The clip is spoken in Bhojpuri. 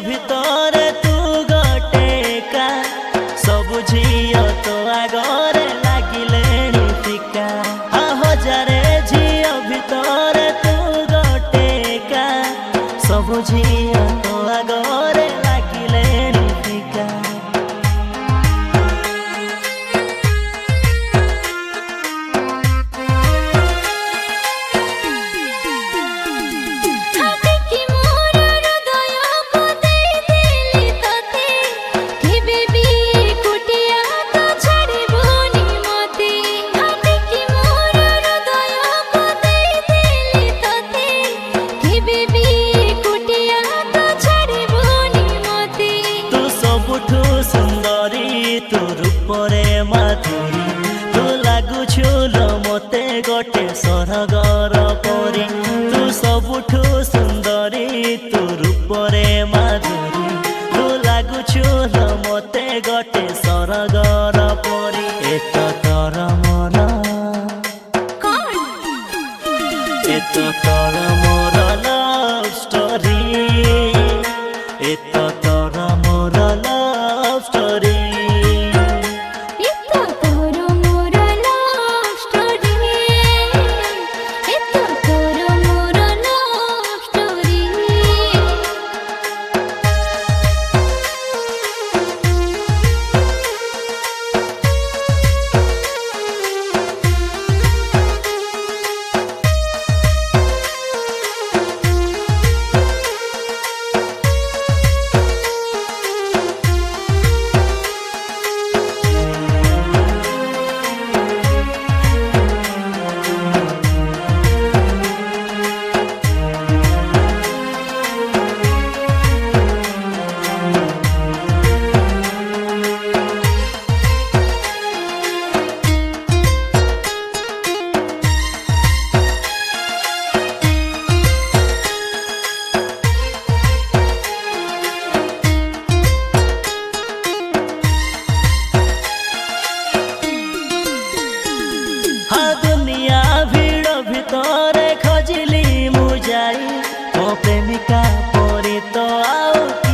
भितर तू गटेका सब झील तो आगरे लगिले फिका हजारे झील भितर तू गटेका सब झील तो आगरे लगिले फिका। तू रूपरे माधुरी तू लागुछु मते गोटे सरगर परी तू सबुठु सुंदरी तू रूपरे माधुरी तू लागुछु मते गोटे सरगर परी एत तर मोर एत तर मोर लव स्टोरी एत तर मोर लव स्टोरी। दुनिया भीड़ भितर खोजली मुझाई मो प्रेमिका परी तो आउ